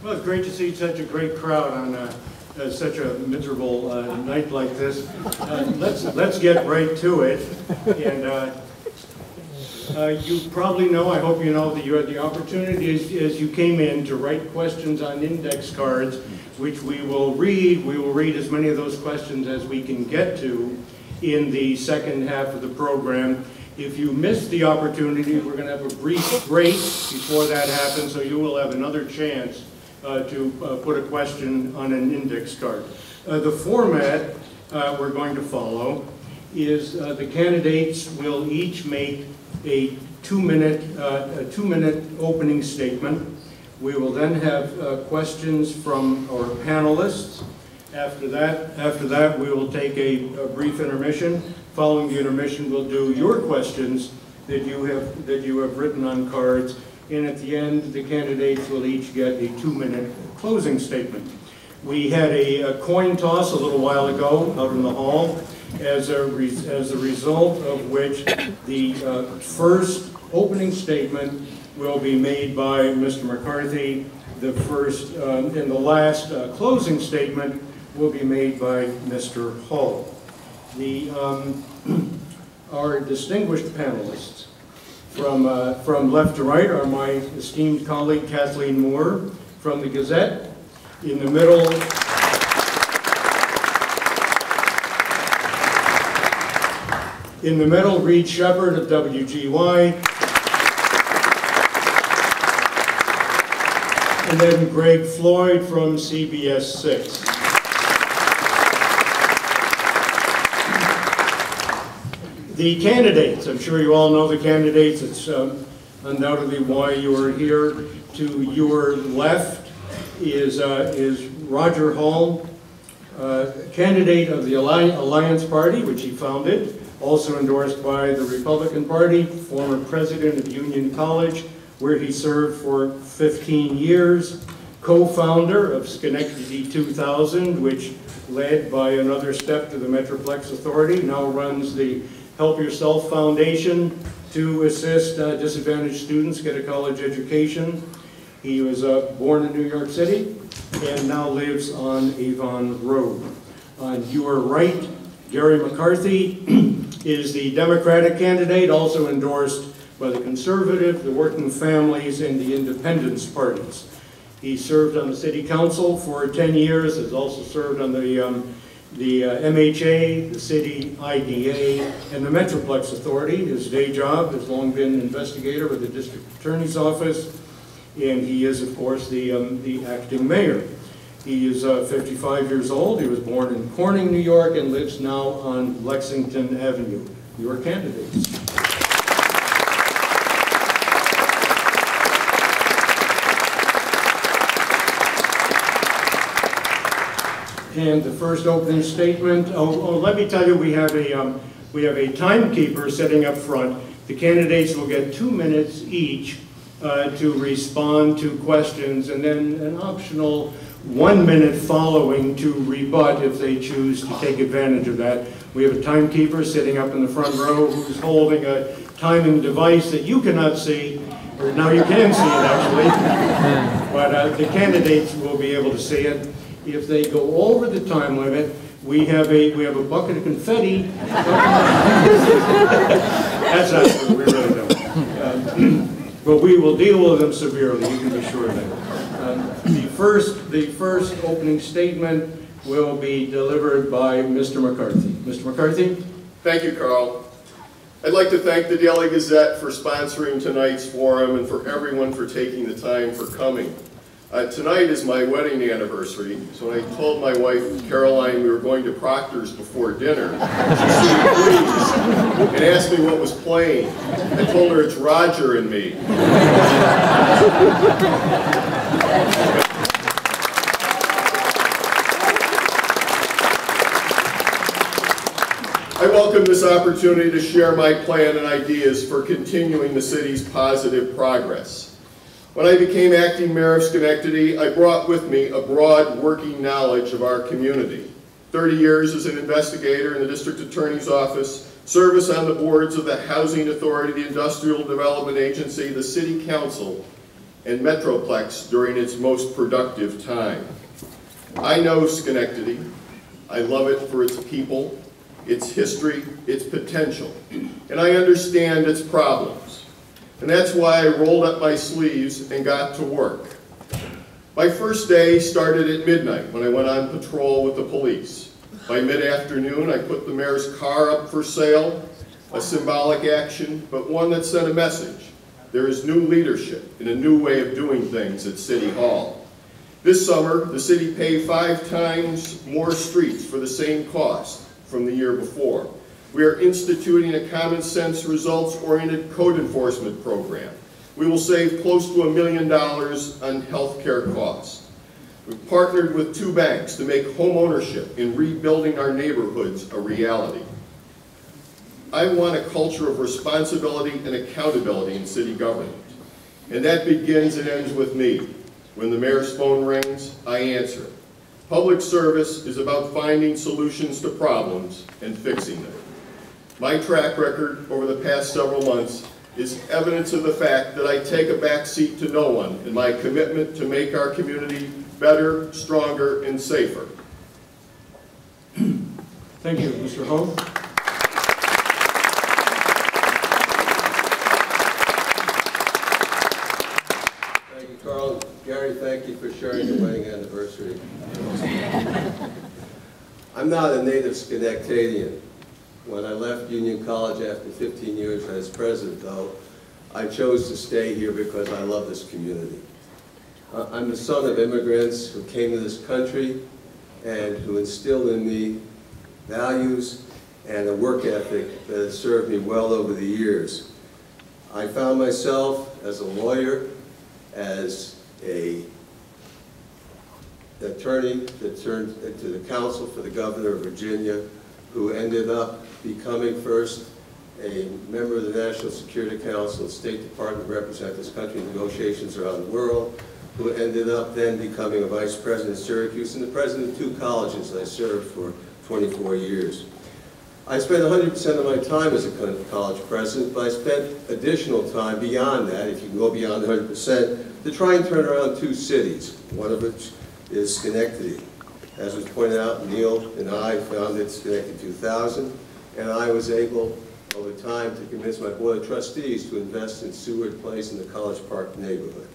Well, it's great to see such a great crowd on such a miserable night like this. Let's get right to it. And you probably know, I hope you know, that you had the opportunity as you came in to write questions on index cards, which we will read. We will read as many of those questions as we can get to in the second half of the program. If you missed the opportunity, we're going to have a brief break before that happens, so you will have another chance to put a question on an index card. The format we're going to follow is the candidates will each make a two-minute opening statement. We will then have questions from our panelists. After that, we will take a brief intermission. Following the intermission, we'll do your questions that you have written on cards. And at the end, the candidates will each get a 2-minute closing statement. We had a coin toss a little while ago out in the hall, as a result of which the first opening statement will be made by Mr. McCarthy. The first and the last closing statement will be made by Mr. Hall. Our distinguished panelists from left to right are my esteemed colleague Kathleen Moore from the Gazette. In the middle, Reed Shepard of WGY. And then Greg Floyd from CBS 6. The candidates, I'm sure you all know the candidates. It's undoubtedly why you are here. To your left is Roger Hall, candidate of the Alliance Party, which he founded, also endorsed by the Republican Party, former president of Union College, where he served for 15 years, co-founder of Schenectady 2000, which led by another step to the Metroplex Authority, now runs the Help Yourself Foundation to assist disadvantaged students get a college education. He was born in New York City and now lives on Avon Road. On your right, Gary McCarthy is the Democratic candidate, also endorsed by the Conservative, the Working Families, and the Independence parties. He served on the City Council for 10 years, has also served on the MHA, the City IDA, and the Metroplex Authority. His day job has long been an investigator with the District Attorney's Office, and he is, of course, the acting mayor. He is 55 years old. He was born in Corning, New York, and lives now on Lexington Avenue. Your candidates. And the first opening statement, let me tell you, we have a timekeeper sitting up front. The candidates will get 2 minutes each to respond to questions, and then an optional 1 minute following to rebut if they choose to take advantage of that. We have a timekeeper sitting up in the front row who's holding a timing device that you cannot see, or now you can see it actually, but the candidates will be able to see it. If they go over the time limit, we have a bucket of confetti. That's not true, we really don't. But we will deal with them severely, you can be sure of that. The first opening statement will be delivered by Mr. McCarthy. Mr. McCarthy? Thank you, Carl. I'd like to thank the Daily Gazette for sponsoring tonight's forum and for everyone for taking the time for coming. Tonight is my wedding anniversary, so when I told my wife, Caroline, we were going to Proctor's before dinner, she seemed pleased and asked me what was playing. I told her it's Roger and Me. I welcome this opportunity to share my plan and ideas for continuing the city's positive progress. When I became acting mayor of Schenectady, I brought with me a broad working knowledge of our community. 30 years as an investigator in the District Attorney's Office, service on the boards of the Housing Authority, the Industrial Development Agency, the City Council, and Metroplex during its most productive time. I know Schenectady. I love it for its people, its history, its potential, and I understand its problems. And that's why I rolled up my sleeves and got to work. My first day started at midnight when I went on patrol with the police. By mid-afternoon, I put the mayor's car up for sale, a symbolic action, but one that sent a message. There is new leadership and a new way of doing things at City Hall. This summer, the city paid 5 times more streets for the same cost from the year before. We are instituting a common sense, results-oriented code enforcement program. We will save close to $1 million on health care costs. We've partnered with 2 banks to make home ownership and rebuilding our neighborhoods a reality. I want a culture of responsibility and accountability in city government. And that begins and ends with me. When the mayor's phone rings, I answer. Public service is about finding solutions to problems and fixing them. My track record over the past several months is evidence of the fact that I take a back seat to no one in my commitment to make our community better, stronger, and safer. Thank you, Mr. Ho. Thank you, Carl. Gary, thank you for sharing your wedding anniversary. I'm not a native Schenectadian. When I left Union College after 15 years as president, though, I chose to stay here because I love this community. I'm the son of immigrants who came to this country and who instilled in me values and a work ethic that has served me well over the years. I found myself as a lawyer, as an attorney that turned into the counsel for the governor of Virginia, who ended up becoming first a member of the National Security Council and State Department to represent this country in negotiations around the world, who ended up then becoming a vice president at Syracuse and the president of 2 colleges that I served for 24 years. I spent 100% of my time as a college president, but I spent additional time beyond that, if you can go beyond 100%, to try and turn around 2 cities, one of which is Schenectady. As was pointed out, Neil and I founded Schenectady 2000, and I was able, over time, to convince my board of trustees to invest in Seward Place in the College Park neighborhood.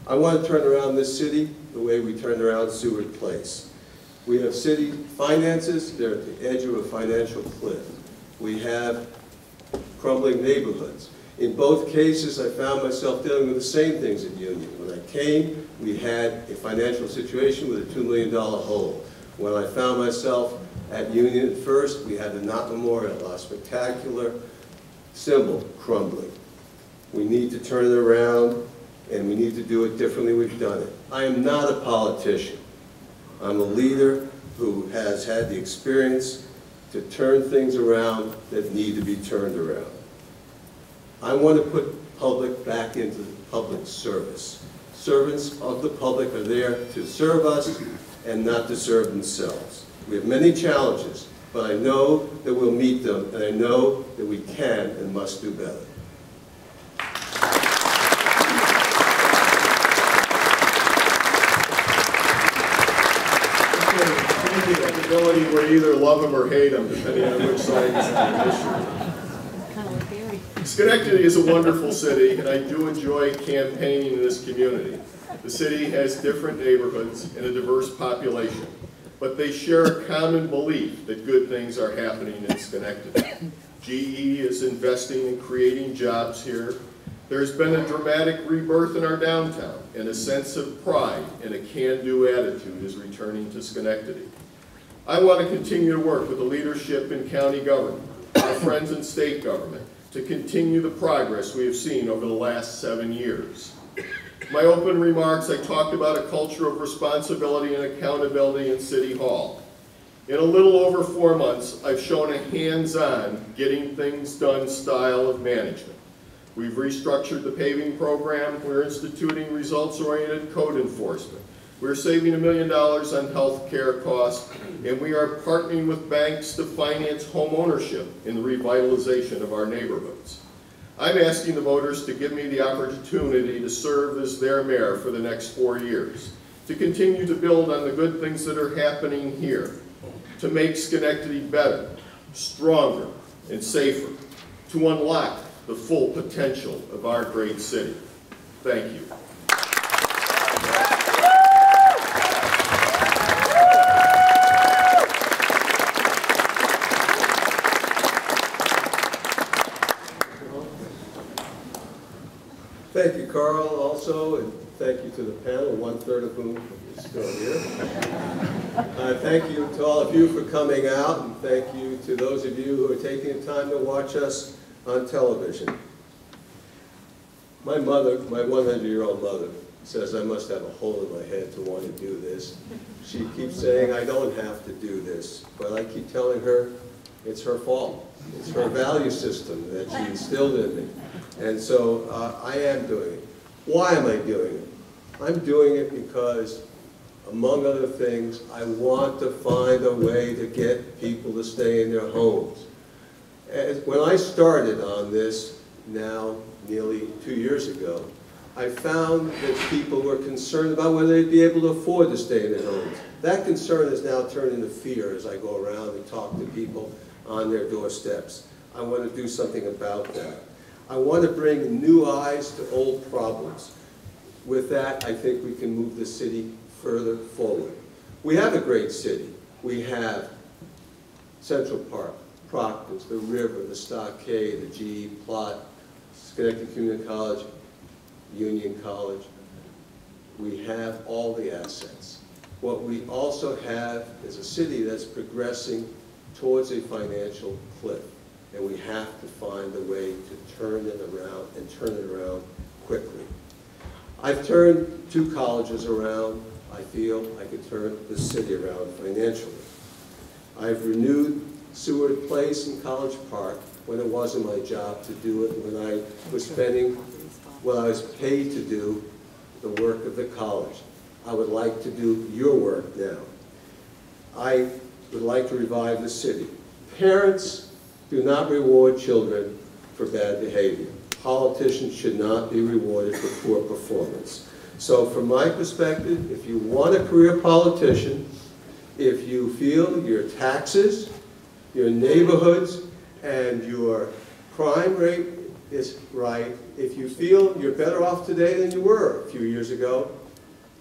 I want to turn around this city the way we turned around Seward Place. We have city finances, they're at the edge of a financial cliff. We have crumbling neighborhoods. In both cases, I found myself dealing with the same things at Union. When I came, we had a financial situation with a $2 million hole. When I found myself at Union at first, we had the Knott Memorial, our spectacular symbol, crumbling. We need to turn it around, and we need to do it differently. We've done it. I am not a politician. I'm a leader who has had the experience to turn things around that need to be turned around. I want to put public back into public service. Servants of the public are there to serve us and not to serve themselves. We have many challenges, but I know that we'll meet them, and I know that we can and must do better. Accountability, where you either love them or hate them, depending on which side is the issue. Schenectady is a wonderful city, and I do enjoy campaigning in this community. The city has different neighborhoods and a diverse population, but they share a common belief that good things are happening in Schenectady. GE is investing in creating jobs here. There's been a dramatic rebirth in our downtown, and a sense of pride and a can-do attitude is returning to Schenectady. I want to continue to work with the leadership in county government, our friends in state government, to continue the progress we have seen over the last 7 years. In my open remarks, I talked about a culture of responsibility and accountability in City Hall. In a little over 4 months, I've shown a hands-on, getting things done style of management. We've restructured the paving program. We're instituting results-oriented code enforcement. We're saving $1 million on health care costs, and we are partnering with banks to finance home ownership in the revitalization of our neighborhoods. I'm asking the voters to give me the opportunity to serve as their mayor for the next 4 years, to continue to build on the good things that are happening here, to make Schenectady better, stronger, and safer, to unlock the full potential of our great city. Thank you. Thank you, Carl, also, and thank you to the panel, 1/3 of whom is still here. Thank you to all of you for coming out, and thank you to those of you who are taking the time to watch us on television. My mother, my 100-year-old mother, says I must have a hole in my head to want to do this. She keeps saying I don't have to do this, but I keep telling her it's her fault. It's her value system that she instilled in me. And so I am doing it. Why am I doing it? I'm doing it because, among other things, I want to find a way to get people to stay in their homes. When I started on this, now nearly 2 years ago, I found that people were concerned about whether they'd be able to afford to stay in their homes. That concern has now turned into fear as I go around and talk to people on their doorsteps. I want to do something about that. I want to bring new eyes to old problems. With that, I think we can move the city further forward. We have a great city. We have Central Park, Proctor, the river, the stockade, the GE plot, Schenectady Community College, Union College. We have all the assets. What we also have is a city that's progressing towards a financial cliff, and we have to find a way to turn it around and turn it around quickly. I've turned 2 colleges around. I feel I could turn the city around financially. I've renewed Seward Place in College Park when it wasn't my job to do it, when I was spending what I was paid to do the work of the college. I would like to do your work now. I would like to revive the city. Parents do not reward children for bad behavior. Politicians should not be rewarded for poor performance. So from my perspective, if you want a career politician, if you feel your taxes, your neighborhoods, and your crime rate is right, if you feel you're better off today than you were a few years ago,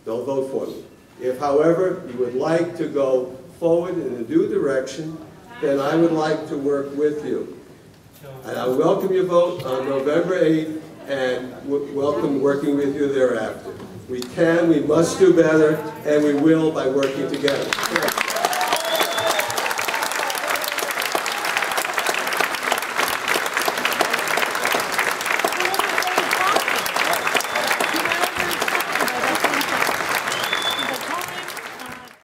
don't vote for me. If, however, you would like to go forward in a new direction, then I would like to work with you. And I welcome your vote on November 8th and welcome working with you thereafter. We can, we must do better, and we will by working together.